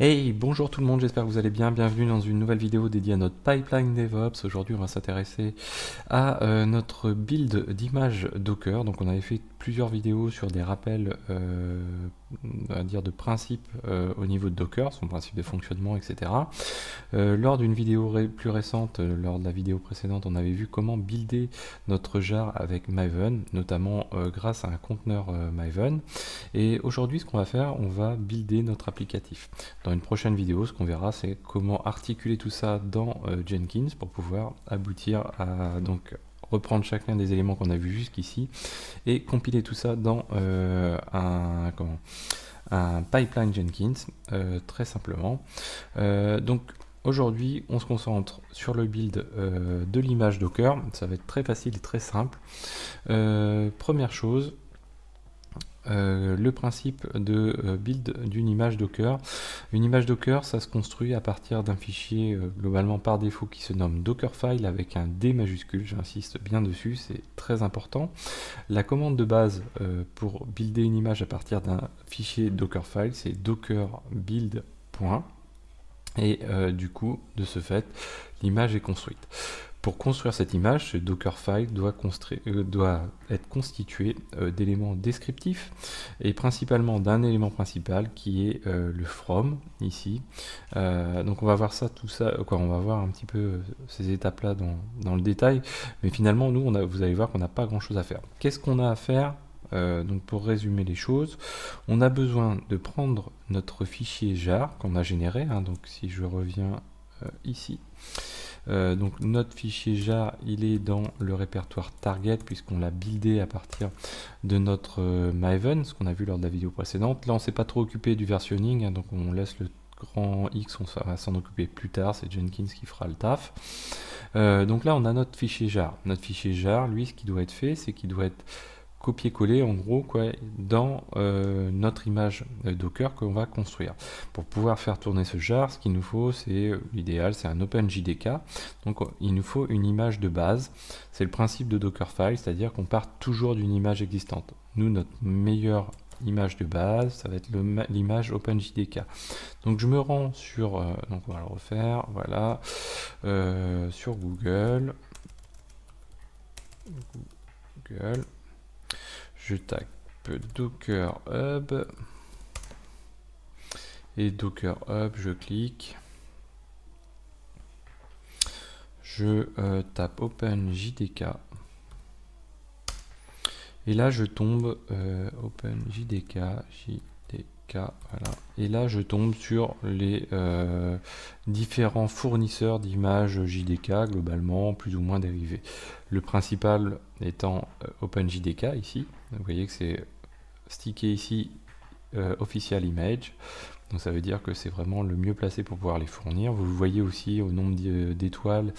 Hey, bonjour tout le monde, j'espère que vous allez bien. Bienvenue dans une nouvelle vidéo dédiée à notre pipeline DevOps. Aujourd'hui, on va s'intéresser à notre build d'image Docker. Donc, on avait fait plusieurs vidéos sur des rappels, on va dire, de principes au niveau de Docker, son principe de fonctionnement, etc. Lors d'une vidéo plus récente, lors de la vidéo précédente, on avait vu comment builder notre jar avec Maven, notamment grâce à un conteneur Maven. Et aujourd'hui, ce qu'on va faire, on va builder notre applicatif. Dans une prochaine vidéo, ce qu'on verra, c'est comment articuler tout ça dans Jenkins pour pouvoir aboutir à donc reprendre chacun des éléments qu'on a vus jusqu'ici et compiler tout ça dans un pipeline Jenkins, très simplement. Donc aujourd'hui, on se concentre sur le build de l'image Docker. Ça va être très facile et très simple. Première chose, le principe de build d'une image Docker. Une image Docker, ça se construit à partir d'un fichier globalement par défaut qui se nomme Dockerfile avec un D majuscule, j'insiste bien dessus, c'est très important. La commande de base pour builder une image à partir d'un fichier Dockerfile, c'est docker build. Et du coup, de ce fait, l'image est construite. Pour construire cette image, ce Dockerfile doit être constitué d'éléments descriptifs et principalement d'un élément principal qui est le from ici. Donc on va voir on va voir un petit peu ces étapes-là dans le détail, mais finalement nous, vous allez voir qu'on n'a pas grand-chose à faire. Qu'est-ce qu'on a à faire? Donc pour résumer les choses, on a besoin de prendre notre fichier jar qu'on a généré. Donc si je reviens ici. Donc notre fichier jar, il est dans le répertoire target puisqu'on l'a buildé à partir de notre Maven, ce qu'on a vu lors de la vidéo précédente. Là, on ne s'est pas trop occupé du versionning, donc on laisse le grand X, on va s'en occuper plus tard, c'est Jenkins qui fera le taf. Donc là, on a notre fichier jar. Notre fichier jar, lui, ce qui doit être fait, c'est qu'il doit être copier-coller en gros dans notre image Docker qu'on va construire. Pour pouvoir faire tourner ce jar, ce qu'il nous faut, c'est l'idéal, c'est un OpenJDK. Donc il nous faut une image de base. C'est le principe de Dockerfile, c'est-à-dire qu'on part toujours d'une image existante. Nous, notre meilleure image de base, ça va être l'image OpenJDK. Donc je me rends sur, donc on va le refaire, voilà, sur Google. Je tape Docker Hub et Docker Hub, je clique. Je tape OpenJDK. Et là, je tombe OpenJDK, voilà. Et là, je tombe sur les différents fournisseurs d'images JDK, globalement, plus ou moins dérivés. Le principal étant OpenJDK, ici. Vous voyez que c'est stické ici, Official Image. Donc ça veut dire que c'est vraiment le mieux placé pour pouvoir les fournir. Vous le voyez aussi au nombre d'étoiles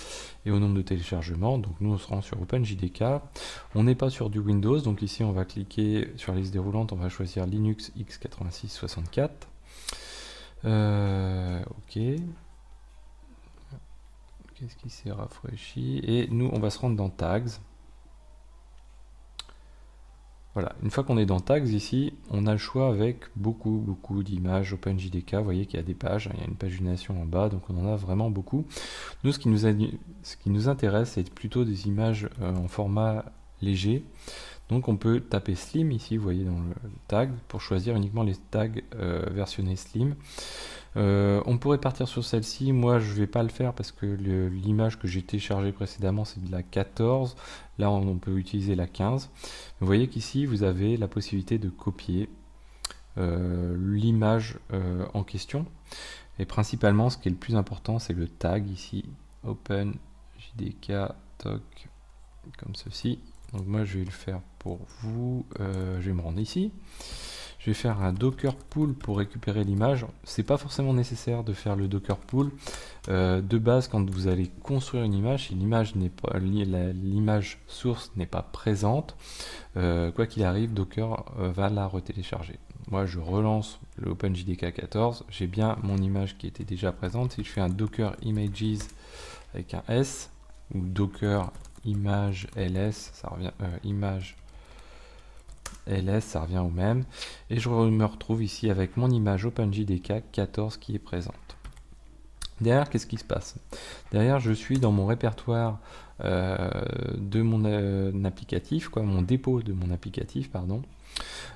et au nombre de téléchargements. Donc nous on se rend sur OpenJDK. On n'est pas sur du Windows, donc ici on va cliquer sur la liste déroulante, on va choisir Linux x86-64. Ok. Qu'est-ce qui s'est rafraîchi? Et nous on va se rendre dans Tags. Voilà, une fois qu'on est dans Tags ici, on a le choix avec beaucoup d'images OpenJDK. Vous voyez qu'il y a des pages, il y a une pagination en bas, donc on en a vraiment beaucoup. Nous, ce qui nous intéresse, c'est plutôt des images en format léger. Donc on peut taper Slim ici, vous voyez dans le tag, pour choisir uniquement les tags versionnés Slim. On pourrait partir sur celle-ci, moi je vais pas le faire parce que l'image que j'ai téléchargée précédemment c'est de la 14, là on peut utiliser la 15. Vous voyez qu'ici vous avez la possibilité de copier l'image en question, et principalement ce qui est le plus important c'est le tag ici, OpenJDK toc, comme ceci. Donc moi je vais le faire pour vous, je vais me rendre ici. Je vais faire un Docker Pull pour récupérer l'image. C'est pas forcément nécessaire de faire le Docker Pull. De base, quand vous allez construire une image, si l'image source n'est pas présente, quoi qu'il arrive, Docker va la retélécharger. Moi, je relance le OpenJDK 14. J'ai bien mon image qui était déjà présente. Si je fais un Docker Images avec un S ou Docker Image LS, ça revient image ls, ça revient au même. Et je me retrouve ici avec mon image OpenJDK 14 qui est présente. Derrière, qu'est-ce qui se passe? Derrière, je suis dans mon répertoire de mon applicatif, quoi, mon dépôt de mon applicatif, pardon.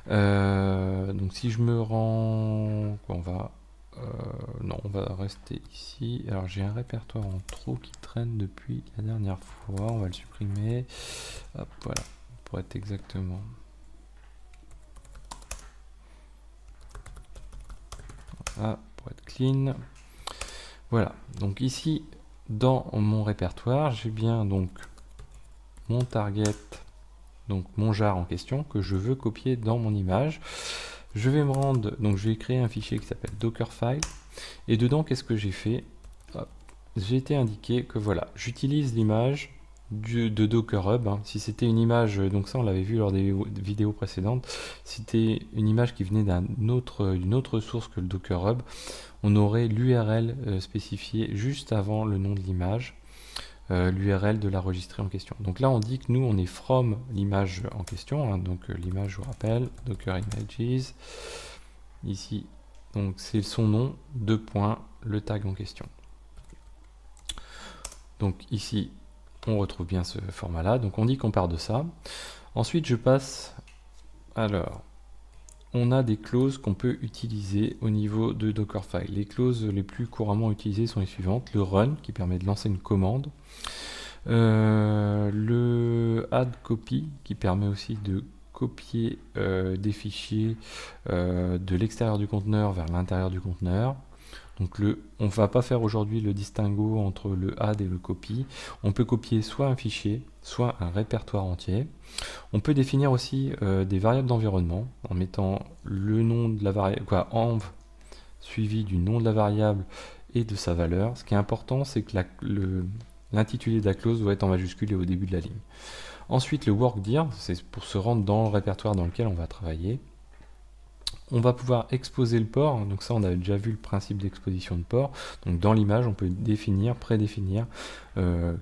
Donc si je me rends, on va, non, on va rester ici. Alors j'ai un répertoire en trop qui traîne depuis la dernière fois. On va le supprimer. Hop, voilà, pour être exactement. Ah, pour être clean. Voilà, donc ici dans mon répertoire, j'ai bien donc mon target, donc mon jar en question que je veux copier dans mon image. Je vais me rendre, donc je vais créer un fichier qui s'appelle Dockerfile et dedans qu'est-ce que j'ai fait? J'ai été indiqué que voilà, j'utilise l'image de Docker Hub. Si c'était une image, donc ça on l'avait vu lors des vidéos précédentes, si c'était une image qui venait d'une autre source que le Docker Hub, on aurait l'URL spécifiée juste avant le nom de l'image, l'URL de la registrée en question. Donc là on dit que nous on est from l'image en question, donc l'image, je vous rappelle, Docker Images, ici, donc c'est son nom, le tag en question. Donc ici on retrouve bien ce format là, donc on dit qu'on part de ça. Ensuite je passe, alors on a des clauses qu'on peut utiliser au niveau de Dockerfile. Les clauses les plus couramment utilisées sont les suivantes: le run qui permet de lancer une commande, le add copy qui permet aussi de copier des fichiers de l'extérieur du conteneur vers l'intérieur du conteneur. Donc on ne va pas faire aujourd'hui le distinguo entre le add et le copy. On peut copier soit un fichier, soit un répertoire entier. On peut définir aussi des variables d'environnement en mettant le nom de la variable, env suivi du nom de la variable et de sa valeur. Ce qui est important, c'est que l'intitulé de la clause doit être en majuscule et au début de la ligne. Ensuite, le workdir, c'est pour se rendre dans le répertoire dans lequel on va travailler. On va pouvoir exposer le port, donc ça on a déjà vu le principe d'exposition de port. Donc dans l'image, on peut prédéfinir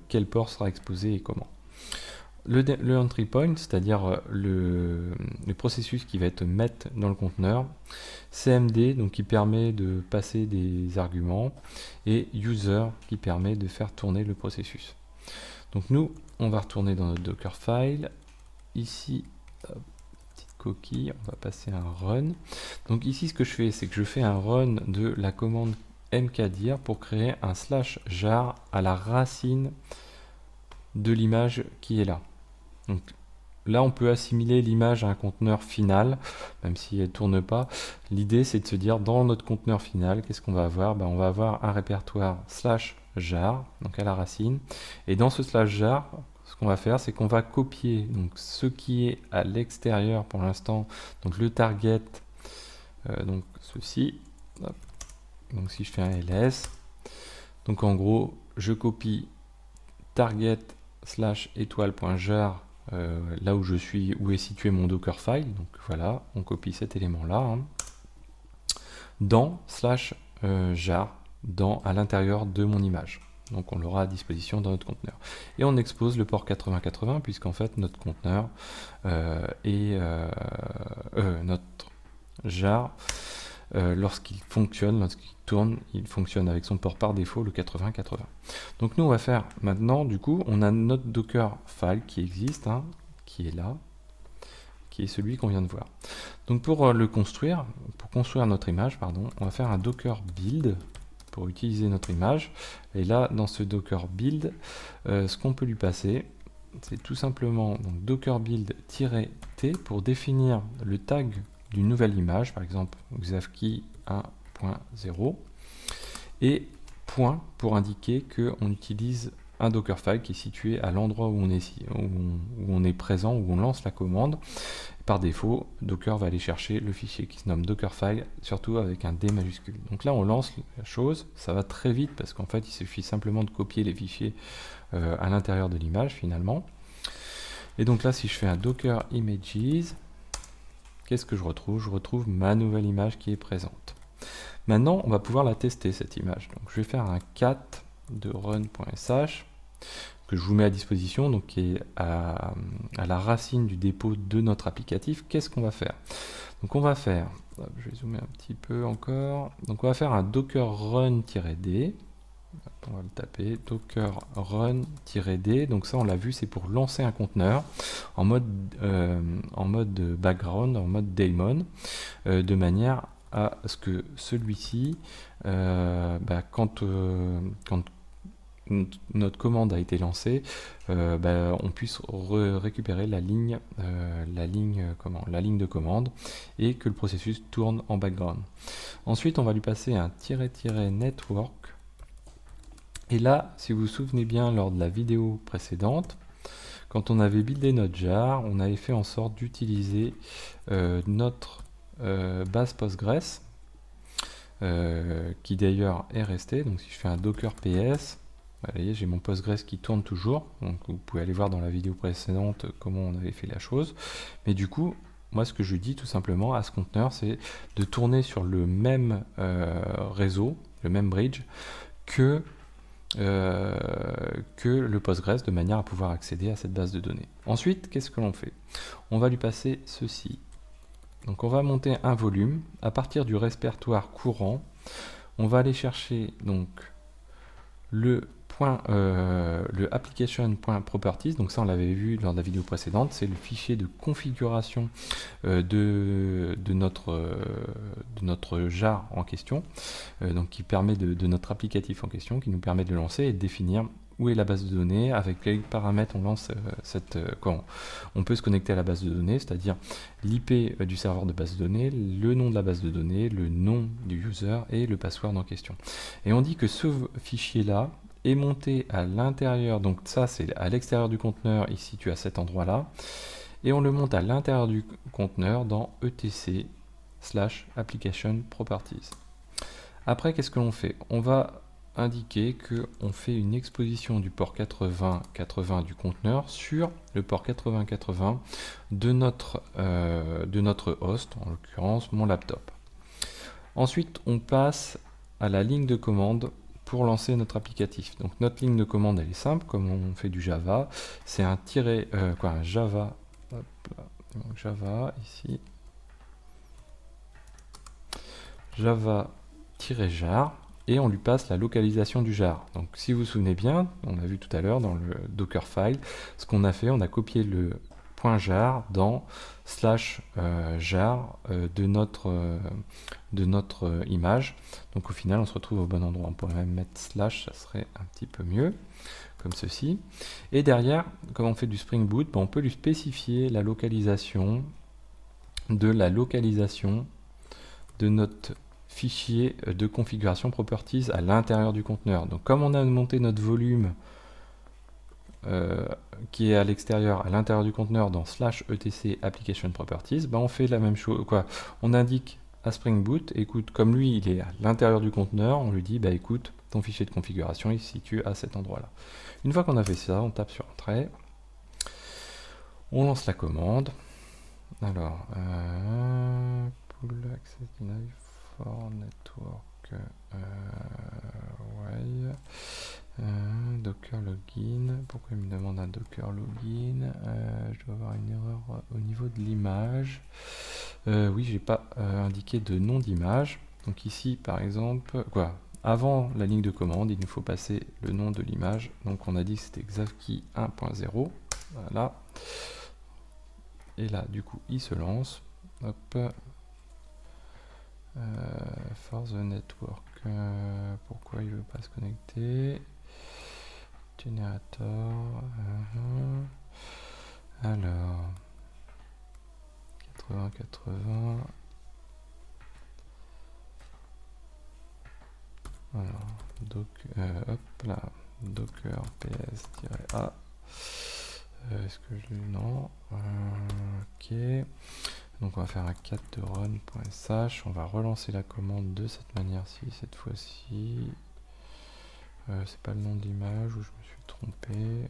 quel port sera exposé et comment. Le entry point, c'est-à-dire le processus qui va être met dans le conteneur, CMD, donc qui permet de passer des arguments, et user qui permet de faire tourner le processus. Donc nous, on va retourner dans notre Dockerfile. Ici, petite coquille, on va passer un run. Donc ici, ce que je fais, c'est que je fais un run de la commande mkdir pour créer un /jar à la racine de l'image qui est là. Donc là, on peut assimiler l'image à un conteneur final, même si elle ne tourne pas. L'idée, c'est de se dire, dans notre conteneur final, qu'est-ce qu'on va avoir? On va avoir un répertoire /jar, donc à la racine. Et dans ce /jar, ce qu'on va faire, c'est qu'on va copier donc, ce qui est à l'extérieur pour l'instant, donc le target, donc ceci. Hop. Donc si je fais un ls, donc en gros, je copie target /étoile.jar là où je suis, où est situé mon Dockerfile. Donc voilà, on copie cet élément-là dans /jar, à l'intérieur de mon image. Donc on l'aura à disposition dans notre conteneur. Et on expose le port 8080 puisqu'en fait notre conteneur notre jar, lorsqu'il fonctionne, lorsqu'il tourne, il fonctionne avec son port par défaut, le 8080. Donc nous on va faire maintenant, du coup, on a notre Dockerfile qui existe, qui est là, qui est celui qu'on vient de voir. Donc pour le construire, pour construire notre image, pardon, on va faire un Docker build pour utiliser notre image. Et là, dans ce Docker build, ce qu'on peut lui passer, c'est tout simplement donc, Docker build-t pour définir le tag d'une nouvelle image, par exemple Xavkey 1.0, et point pour indiquer qu'on utilise un Dockerfile qui est situé à l'endroit où on est présent, où on lance la commande. Par défaut, Docker va aller chercher le fichier qui se nomme Dockerfile, surtout avec un D majuscule. Donc là, on lance la chose, ça va très vite parce qu'en fait, il suffit simplement de copier les fichiers à l'intérieur de l'image finalement. Et donc là, si je fais un Docker Images, qu'est-ce que je retrouve? Je retrouve ma nouvelle image qui est présente. Maintenant, on va pouvoir la tester, cette image. Donc je vais faire un cat de run.sh. que je vous mets à disposition, donc qui est à la racine du dépôt de notre applicatif. Qu'est-ce qu'on va faire? Donc on va faire, je vais zoomer un petit peu encore, donc on va faire un docker run-d, on va le taper, docker run-d, donc ça on l'a vu, c'est pour lancer un conteneur en mode background, en mode daemon, de manière à ce que celui-ci, quand notre commande a été lancée, on puisse récupérer la ligne de commande et que le processus tourne en background. Ensuite, on va lui passer un --network. Et là, si vous vous souvenez bien, lors de la vidéo précédente, quand on avait buildé notre jar, on avait fait en sorte d'utiliser notre base Postgres, qui d'ailleurs est restée. Donc si je fais un docker ps, vous voyez, j'ai mon Postgres qui tourne toujours. Donc vous pouvez aller voir dans la vidéo précédente comment on avait fait la chose. Mais du coup, moi ce que je dis tout simplement à ce conteneur, c'est de tourner sur le même réseau, le même bridge, que le Postgres, de manière à pouvoir accéder à cette base de données. Ensuite, qu'est-ce que l'on fait? On va lui passer ceci. Donc on va monter un volume à partir du répertoire courant. On va aller chercher donc le application.properties, donc ça on l'avait vu lors de la vidéo précédente, c'est le fichier de configuration de notre jar en question, donc qui permet de notre applicatif en question, qui nous permet de le lancer et de définir où est la base de données, avec quels paramètres on lance on peut se connecter à la base de données, c'est-à-dire l'IP du serveur de base de données, le nom de la base de données, le nom du user et le password en question. Et on dit que ce fichier-là est monté à l'intérieur, donc ça c'est à l'extérieur du conteneur, il se situe à cet endroit-là, et on le monte à l'intérieur du conteneur dans etc/application properties. Après, qu'est-ce que l'on fait? On va indiquer qu'on fait une exposition du port 8080 du conteneur sur le port 8080 de notre host, en l'occurrence mon laptop. Ensuite, on passe à la ligne de commande pour lancer notre applicatif. Donc notre ligne de commande, elle est simple, comme on fait du Java, c'est un Java, Java ici, Java-jar, et on lui passe la localisation du jar. Donc si vous vous souvenez bien, on a vu tout à l'heure dans le Dockerfile, ce qu'on a fait, on a copié le .jar dans /jar de notre image. Donc au final, on se retrouve au bon endroit. On pourrait même mettre /, ça serait un petit peu mieux, comme ceci. Et derrière, comme on fait du Spring Boot, on peut lui spécifier la localisation de notre fichier de configuration properties à l'intérieur du conteneur. Donc comme on a monté notre volume qui est à l'extérieur, à l'intérieur du conteneur dans /etc application properties, on fait la même chose. On indique à Spring Boot, écoute, comme lui il est à l'intérieur du conteneur, on lui dit écoute, ton fichier de configuration il se situe à cet endroit-là. Une fois qu'on a fait ça, on tape sur Entrée, on lance la commande. Alors, pull access denied for network, docker login. Pourquoi il me demande un docker login? Je dois avoir une erreur au niveau de l'image. Oui, j'ai pas indiqué de nom d'image. Donc ici, par exemple, avant la ligne de commande, il nous faut passer le nom de l'image. Donc on a dit que c'était Xavki 1.0. Voilà. Et là, du coup, il se lance. Hop. For the network. Pourquoi il veut pas se connecter? Générateur. Alors. 80-80. Alors, hop là. Docker ps-a. Est-ce que je l'ai? Non. Ok. Donc on va faire un cat de run.sh. On va relancer la commande de cette manière-ci, cette fois-ci. C'est pas le nom de l'image où je me suis trompé.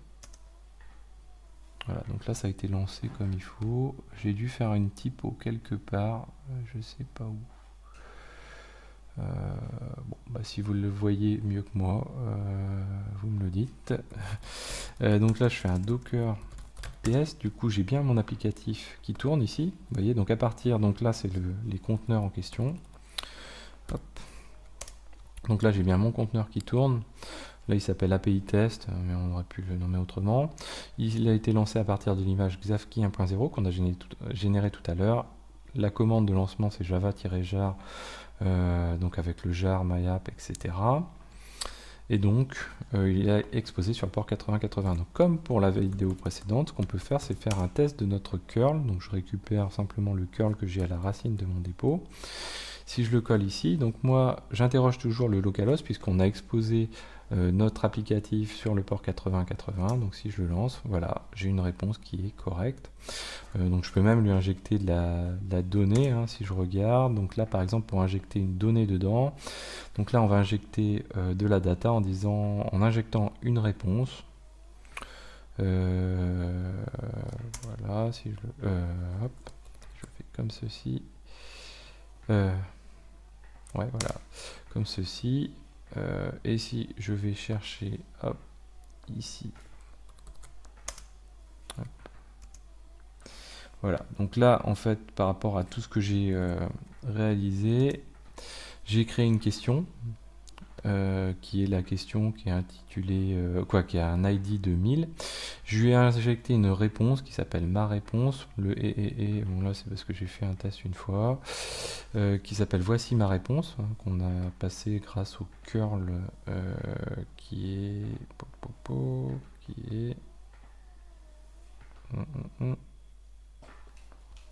Voilà, donc là ça a été lancé comme il faut. J'ai dû faire une typo quelque part, je sais pas où. Bon, bah, si vous le voyez mieux que moi, vous me le dites. Donc là, je fais un Docker PS. Du coup, j'ai bien mon applicatif qui tourne ici. Vous voyez, donc à partir, donc là, c'est les conteneurs en question. Hop. Donc là, j'ai bien mon conteneur qui tourne. Là, il s'appelle API Test, mais on aurait pu le nommer autrement. Il a été lancé à partir de l'image Xavki 1.0 qu'on a généré tout à l'heure. La commande de lancement, c'est java-jar, donc avec le jar, myapp, etc. Et donc, il est exposé sur le port 8080. Donc, comme pour la vidéo précédente, ce qu'on peut faire, c'est faire un test de notre curl. Donc, je récupère simplement le curl que j'ai à la racine de mon dépôt. Si je le colle ici, donc moi, j'interroge toujours le localhost puisqu'on a exposé notre applicatif sur le port 8080. Donc, si je le lance, voilà, j'ai une réponse qui est correcte. Donc, je peux même lui injecter de la donnée, hein, si je regarde. Donc là, par exemple, pour injecter une donnée dedans, donc là, on va injecter de la data en injectant une réponse. Voilà, si hop, je fais comme ceci. Ouais, voilà, comme ceci. Et si je vais chercher, hop, ici. Hop. Voilà, donc là, en fait, par rapport à tout ce que j'ai réalisé, j'ai créé une question. Qui est la question qui est intitulée, qui a un ID de 1000. Je lui ai injecté une réponse qui s'appelle ma réponse, le bon là c'est parce que j'ai fait un test une fois, qui s'appelle voici ma réponse, hein, qu'on a passé grâce au curl qui est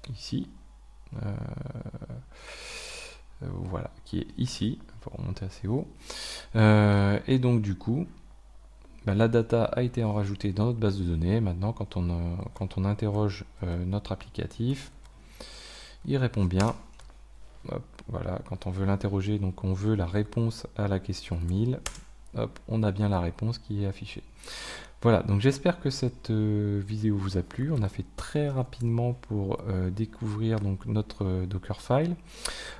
ici. Voilà, qui est ici, pour remonter assez haut. Et donc du coup, la data a été rajoutée dans notre base de données. Maintenant, quand on interroge notre applicatif, il répond bien. Hop, voilà, quand on veut l'interroger, donc on veut la réponse à la question 1000. Hop, on a bien la réponse qui est affichée. Voilà, donc j'espère que cette vidéo vous a plu. On a fait très rapidement pour découvrir donc notre Dockerfile.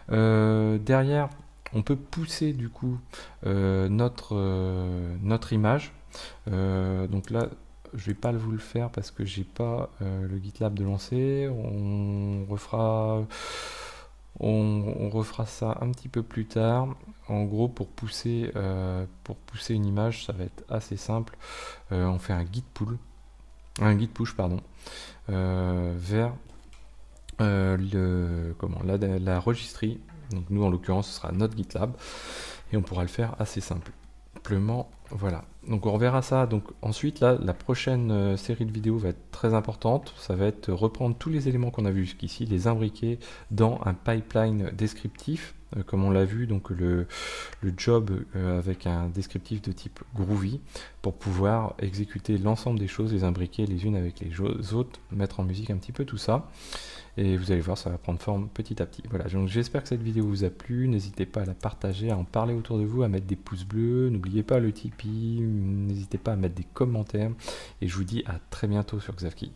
Derrière, on peut pousser du coup notre image. Donc là, je vais pas vous le faire parce que j'ai pas le GitLab de lancer. On refera ça un petit peu plus tard. En gros, pour pousser une image, ça va être assez simple. On fait un git push pardon, vers la registry. Donc nous, en l'occurrence, ce sera notre GitLab et on pourra le faire assez simplement. Voilà. Donc on reverra ça. Donc ensuite, là, la prochaine série de vidéos va être très importante. Ça va être reprendre tous les éléments qu'on a vus jusqu'ici, les imbriquer dans un pipeline descriptif, comme on l'a vu, donc le job avec un descriptif de type Groovy, pour pouvoir exécuter l'ensemble des choses, les imbriquer les unes avec les autres, mettre en musique un petit peu tout ça. Et vous allez voir, ça va prendre forme petit à petit. Voilà, donc j'espère que cette vidéo vous a plu. N'hésitez pas à la partager, à en parler autour de vous, à mettre des pouces bleus. N'oubliez pas le Tipeee, n'hésitez pas à mettre des commentaires. Et je vous dis à très bientôt sur Xavki.